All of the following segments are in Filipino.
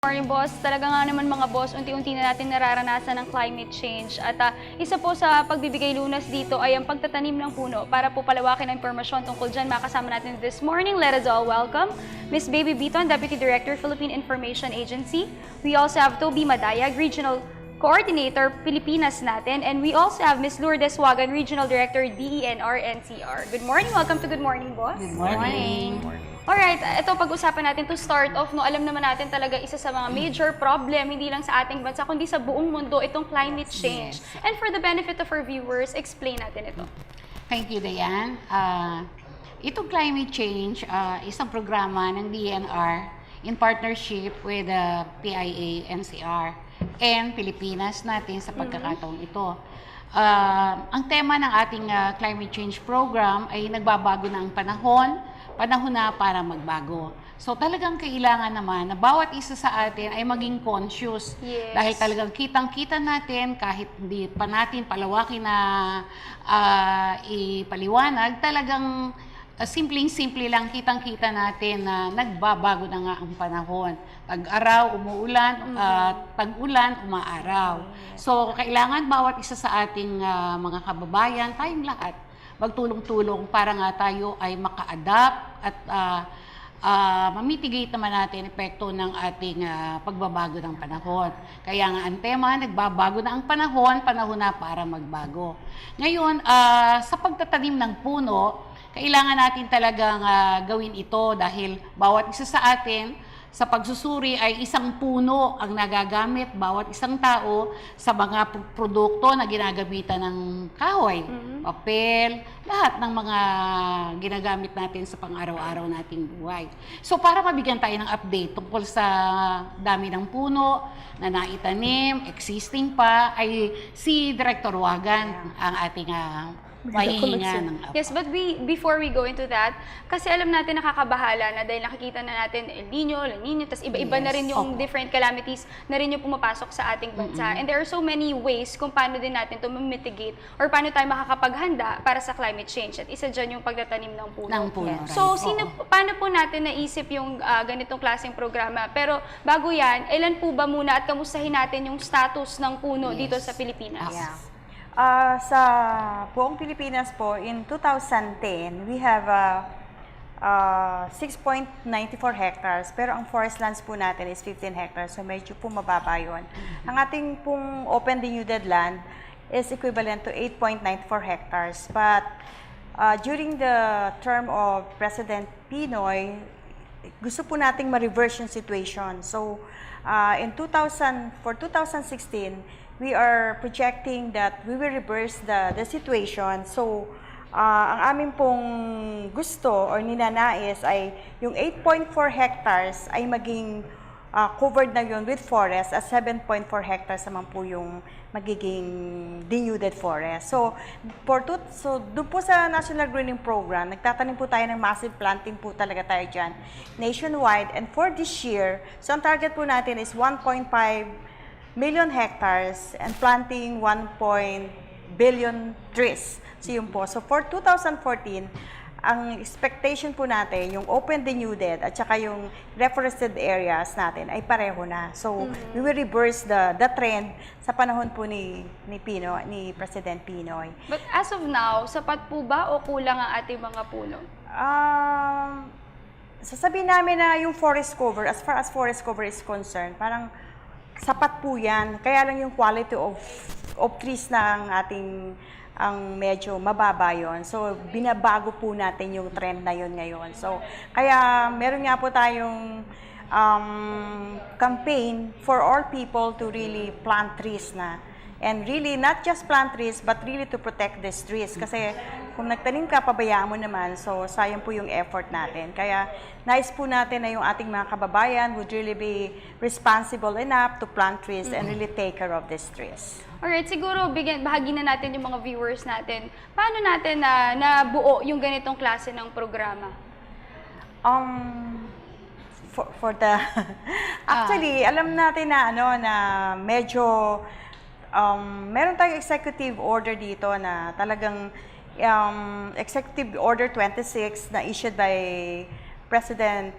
Morning, boss. Talaga nga naman mga boss, unti-unti na natin nararanasan ng climate change. At isa po sa pagbibigay lunas dito ay ang pagtatanim ng puno para po palawakin ang impormasyon tungkol dyan. Makasama natin this morning. Let us all welcome Miss Baby Biton, Deputy Director, Philippine Information Agency. We also have Toby Madayag, Regional Coordinator, Pilipinas natin. And we also have Miss Lourdes Wagan, Regional Director, DENR NCR. Good morning. Welcome to Good Morning, boss. Good morning. Alright, ito pag-usapan natin to start off, no, alam naman natin talaga isa sa mga major problem, hindi lang sa ating bansa, kundi sa buong mundo, itong climate change. And for the benefit of our viewers, explain natin ito. Thank you, Dayan. Itong climate change, isang programa ng DNR in partnership with PIA, NCR, and Pilipinas natin sa pagkakataong ito. Ang tema ng ating climate change program ay nagbabago na ang panahon na para magbago. So talagang kailangan naman na bawat isa sa atin ay maging conscious. Yes. Dahil talagang kitang-kita natin kahit hindi pa natin palawakin na ipaliwanag, talagang simpleng-simple lang kitang-kita natin na nagbabago na nga ang panahon. Tag-araw, umuulan, tag-ulan, umaaraw. So kailangan bawat isa sa ating mga kababayan, tayong lahat, magtulong-tulong para nga tayo ay maka-adapt at mamitigate naman natin epekto ng ating pagbabago ng panahon. Kaya nga ang tema, nagbabago na ang panahon na para magbago. Ngayon, sa pagtatanim ng puno, kailangan natin talagang gawin ito dahil bawat isa sa atin sa pagsusuri ay isang puno ang nagagamit bawat isang tao sa mga produkto na ginagamitan ng kahoy, papel, lahat ng mga ginagamit natin sa pang-araw-araw nating buhay. So para mabigyan tayo ng update tungkol sa dami ng puno na naitanim, existing pa, ay si Director Wagan ang ating mahihinga ng Yes, but before we go into that, kasi alam natin nakakabahala na dahil nakikita na natin El Nino, La Nina, tas iba-iba na rin yung different calamities na rin yung pumapasok sa ating bansa. And there are so many ways kung paano din natin to mitigate or paano tayo makakapaghanda para sa climate change. At isa dyan yung pagtatanim ng puno. Right. So, paano po natin naisip yung ganitong klaseng programa? Pero bago yan, ilan po ba muna at kamustahin natin yung status ng puno dito sa Pilipinas? Sa buong Pilipinas po, in 2010, we have 6.94 hectares, pero ang forest lands po natin is 15 hectares, so medyo po mababa yun. Ang ating pong open denuded land is equivalent to 8.94 hectares, but during the term of President Pinoy, gusto po nating ma-reverse yung situation. So, for 2016, we are projecting that we will reverse the situation. So, ang aming pong gusto or ninanais ay yung 8.4 hectares ay maging covered na yun with forest at 7.4 hectares naman po yung magiging denuded forest. So, doon po sa National Greening Program, nagtatanim po tayo ng massive planting po talaga tayo dyan nationwide. And for this year, so ang target po natin is 1.5 million hectares and planting 1 billion trees. So yun po. So for 2014, ang expectation po natin, yung open denuded at saka yung reforested areas natin ay pareho na. So we will reverse the trend sa panahon po ni President Pinoy. But as of now, sapat po ba o kulang ang ating mga puno? Sasabihin namin na yung forest cover, as far as forest cover is concerned, parang sapat po yan. Kaya lang yung quality of trees na ang medyo mababa yun. So, binabago po natin yung trend na yun ngayon. So, kaya meron nga po tayong campaign for all people to really plant trees na. And really, not just plant trees, but really to protect these trees. Kasi kung nagtanim ka, pabayaan mo naman. So, sayang po yung effort natin. Kaya, nais po natin na yung ating mga kababayan would really be responsible enough to plant trees and really take care of these trees. Alright, siguro bahagi na natin yung mga viewers natin. Paano natin nabuo yung ganitong klase ng programa? Actually, alam natin na na medyo meron tayong executive order dito na talagang Executive Order 26 na issued by President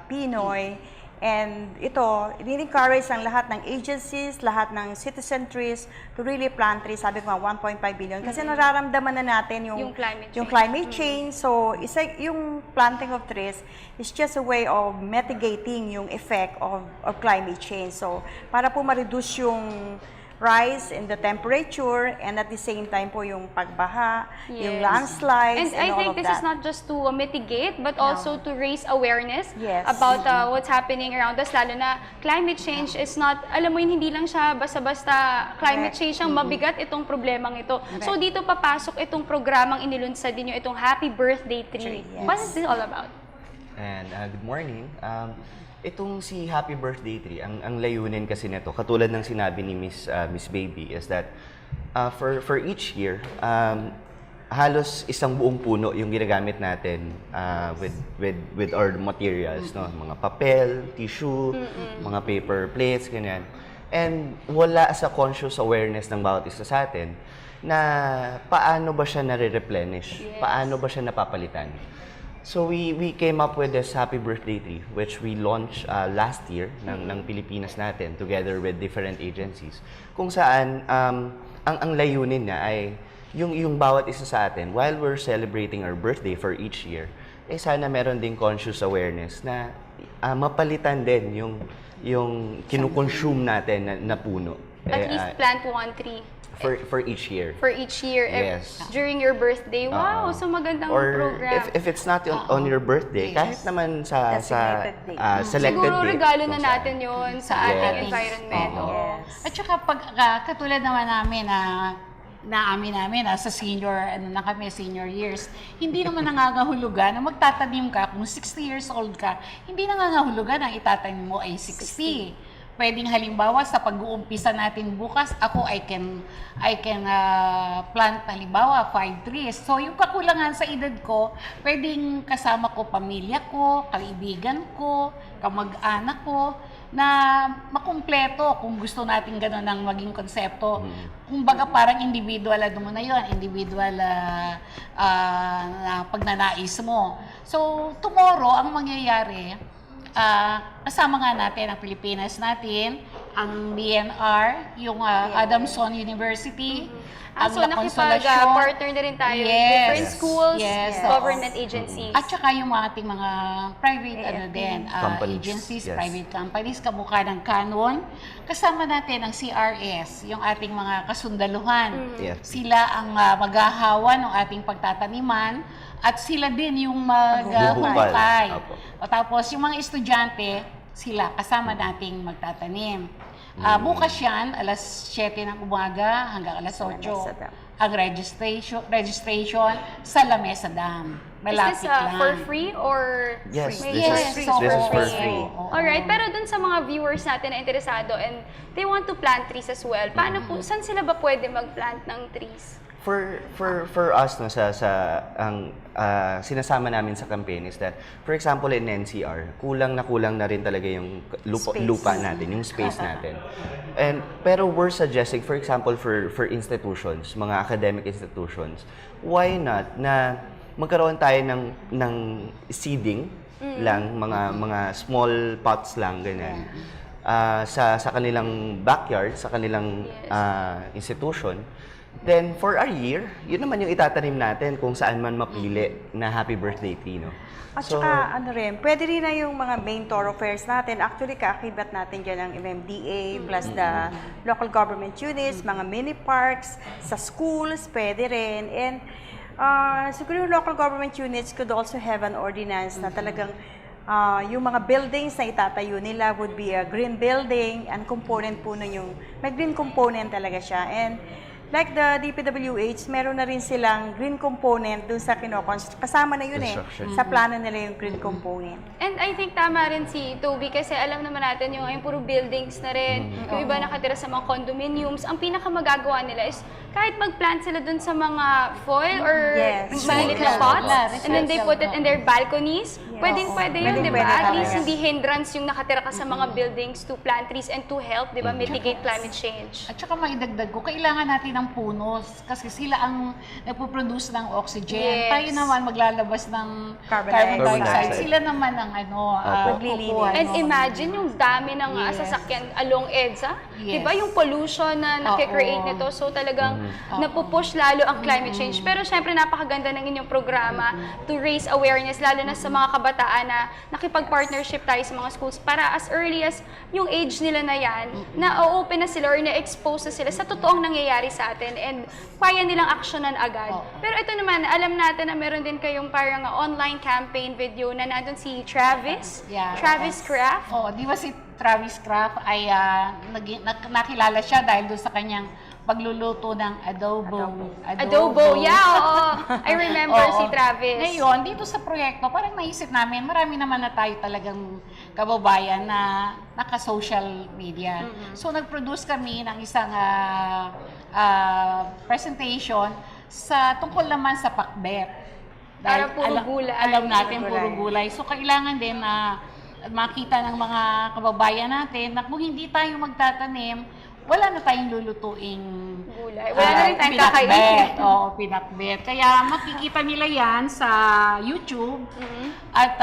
Pinoy. And ito, ini-encourage ang lahat ng agencies, lahat ng citizen trees to really plant trees. Sabi ko nga, 1.5 billion. Kasi nararamdaman na natin Yung climate change. yung climate change. So, yung planting of trees is just a way of mitigating yung effect of climate change. So, para po ma-reduce yung rise in the temperature and at the same time po yung pagbaha, yung Yes. landslides, And I all think of this that. is not just to mitigate, but also to raise awareness Yes. about what's happening around us. Lalo na climate change is not, alam mo yun, hindi lang siya basta-basta climate change ang mabigat itong problemang ito. So dito papasok itong programang inilunsad din nyo, itong Happy Birthday Tree. Yes. What is this all about? And good morning. Itong si Happy Birthday Tree, ang layunin kasi nito, katulad ng sinabi ni Miss Baby, is that for each year, halos isang buong puno yung ginagamit natin with our materials, no? Mga papel, tissue, mga paper plates, ganyan. And wala sa conscious awareness ng bawat isa sa atin na paano ba siya nare-replenish, paano ba siya napapalitan. So we came up with this Happy Birthday Tree, which we launched last year ng Pilipinas natin together with different agencies. Kung saan ang layunin niya ay yung bawat isa sa atin, while we're celebrating our birthday for each year, eh sana meron ding conscious awareness na mapalitan din yung kinukonsume natin na puno. At least plant one tree. For each year. For each year, Yes. during your birthday. Wow, so magandang Or program. if it's not on your birthday, kahit naman sa Designated date. selected Siguro date. regalo na kung saan. natin yun sa ating Yes. environment. Oo. Oo. Yes. At saka pag katulad naman namin na naamin namin sa senior, na kami, senior years, hindi naman nangangahulugan na magtatanim ka, kung 60 years old ka, hindi nangangahulugan ang itatanim mo ay 60. Pwedeng halimbawa sa pag-uumpisa natin bukas, ako I can plant halimbawa 5 trees. So yung kakulangan sa edad ko, pwedeng kasama ko pamilya ko, kaibigan ko, kamag-anak ko, na makumpleto kung gusto natin gano'n ang maging konsepto. Kumbaga parang individual, mo na yun, individual na pagnanais mo. So tomorrow, ang mangyayari, kasama nga natin ang Pilipinas natin, ang DNR, yung Adamson University, ang So La Consolacion, nakipag-partner na rin tayo with Yes. different schools, Yes. government agencies. at saka yung mga ating mga private Companies. agencies, Yes. private companies, kamukha ng Canon. Kasama natin ang CRS, yung ating mga kasundaluhan. Yes. Sila ang maghahawa ng ating pagtataniman at sila din yung Maghubukal. maghuhukay. Opo. O tapos yung mga estudyante, sila kasama nating magtatanim. Bukas yan, alas 7 ng umaga hanggang alas 8. Lamesa Dam. Ang registration sa Lamesa Dam. Is Malapit this lang. for free or Yes, free? this is for free. Alright, pero dun sa mga viewers natin na interesado and they want to plant trees as well, paano po, saan sila ba pwede mag-plant ng trees? For us, no, ang sinasama namin sa campaign is that, for example, in NCR, kulang na rin talaga yung Space. lupa natin, yung space natin. Pero we're suggesting, for example, for institutions, mga academic institutions, why not na magkaroon tayo ng seeding lang, mga small pots lang, ganyan. Sa kanilang backyard, sa kanilang institution. Then, for a year, yun naman yung itatanim natin kung saan man mapili na Happy Birthday Tree, no? At saka, pwede rin na yung mga main thoroughfares natin. Actually, kaakibat natin dyan ang MMDA plus the local government units, mga mini parks, sa schools, pwede rin. And siguro yung local government units could also have an ordinance na talagang yung mga buildings na itatayo nila would be a green building, and component po nun yung, may green component talaga siya. And like the DPWH, meron na rin silang green component dun sa kasama na yun Construction. sa plano nila yung green component. And I think tama rin si Toby kasi alam naman natin yung puro buildings na rin, yung iba nakatira sa mga condominiums. Ang pinakamagagawa nila is kahit mag-plant sila dun sa mga foil or Yes. maliit na Small pots, pots. and then they put it in their balconies Pwedeng-pwede yun, Pwedeng di ba? pwede At least talaga. hindi hindrance yung nakatira ka sa mga buildings to plant trees and to help, di ba, mitigate climate change. At saka maidagdag ko, kailangan natin ng puno kasi sila ang nagpo-produce ng oxygen. Yes. Tayo naman maglalabas ng Carbon carbon dioxide. dioxide. Sila naman ang Maglilinis. kukuha, And no? imagine yung dami ng Yes. sasakyan along EDSA. Yes. Di ba yung pollution na nakikreate nito? So talagang napupush lalo ang climate change. Pero syempre napakaganda ng inyong programa to raise awareness, lalo na sa mga kabataan na nakipag-partnership tayo sa mga schools para as early as yung age nila na yan, na open na sila or na-expose na sila sa totoong nangyayari sa atin and kaya nilang aksyonan agad. Pero ito naman, alam natin na meron din kayong parang online campaign video na nandun si Travis. Yeah. Travis Craft. Oh, di ba si Travis Craft ay nakilala siya dahil doon sa kanyang pagluluto ng Adobo, yeah, oo. I remember Oo. si Travis. Ngayon, dito sa proyekto, parang naisip namin, marami naman na tayo talagang kababayan na naka-social media. So, nag-produce kami ng isang presentation tungkol naman sa pakbet. Para puro gulay. Alam natin, Gulay. puro gulay. So, kailangan din na makita ng mga kababayan natin na kung hindi tayo magtatanim, wala na tayong lulutuing Gulay. Wala na rin tayong kakainin. pinakbet. Oo, pinakbet. Kaya makikita nila yan sa YouTube. At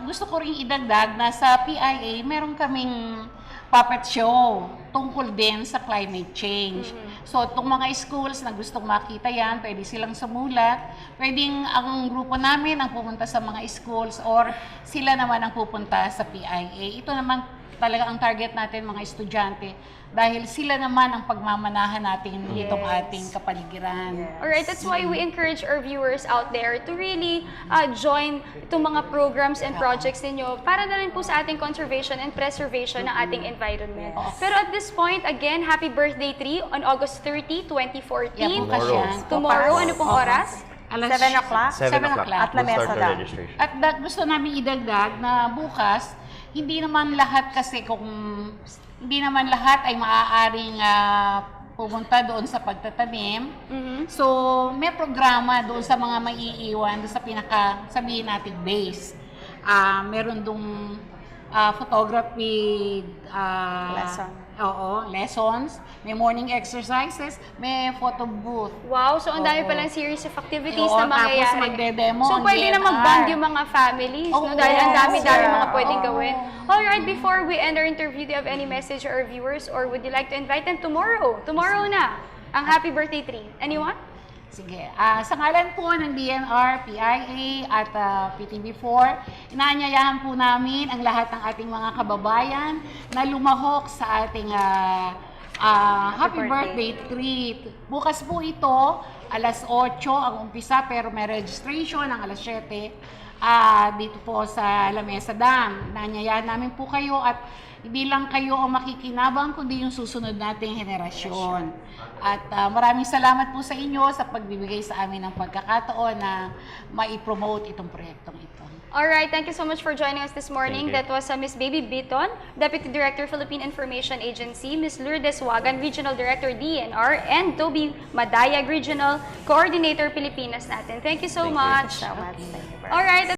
gusto ko rin idagdag na sa PIA, meron kaming puppet show tungkol din sa climate change. So, itong mga schools na gustong makita yan, pwede silang sumulat. Pwedeng ang grupo namin ang pupunta sa mga schools or sila naman ang pupunta sa PIA. Ito naman talaga ang target natin, mga estudyante, dahil sila naman ang pagmamanahan natin nitong ating kapaligiran. Alright, that's why we encourage our viewers out there to really join itong mga programs and projects ninyo para na rin po sa ating conservation and preservation ng ating environment. Pero at this point, again, happy birthday tree on August 30, 2014. Yeah, bukas Tomorrow. yan. Tomorrow, ano pong oras? 7 o'clock? 7 o'clock. At We'll lamesa start the daw. registration. At gusto namin idagdag na bukas, hindi naman lahat kasi hindi naman lahat ay maaaring pumunta doon sa pagtatanim. So, may programa doon sa mga maiiwan, doon sa sabihin natin base. Meron doon photography Lesson. lessons, may morning exercises, may photo booth. Wow, so ang dami Oo. palang series of activities Oo, na tapos mangyayari. magde-demo So ang pwede na DNR. mag-bond yung mga families, no? Oo, Dahil ang dami-dami sir. mga pwedeng Oo. gawin. Alright, before we end our interview, do you have any message to our viewers or would you like to invite them tomorrow? Tomorrow na, ang happy birthday tree. Anyone? Sige. Sa ngalan po ng DNR, PIA at PTV4, inaanyayahan po namin ang lahat ng ating mga kababayan na lumahok sa ating happy birthday treat. Bukas po ito, alas 8 ang umpisa pero may registration ang alas 7 dito po sa Lamesa Dam. Inaanyayahan namin po kayo at hindi lang kayo ang makikinabang kundi yung susunod nating henerasyon. At maraming salamat po sa inyo sa pagbibigay sa amin ng pagkakataon na mai-promote itong proyektong ito. Alright, thank you so much for joining us this morning. Thank you. That was Miss Baby Biton, Deputy Director, Philippine Information Agency, Miss Lourdes Wagan, Regional Director, DNR, and Toby Madayag, Regional Coordinator, Pilipinas natin. Thank you so Thank you. much. So much. Thank you very much. Alright.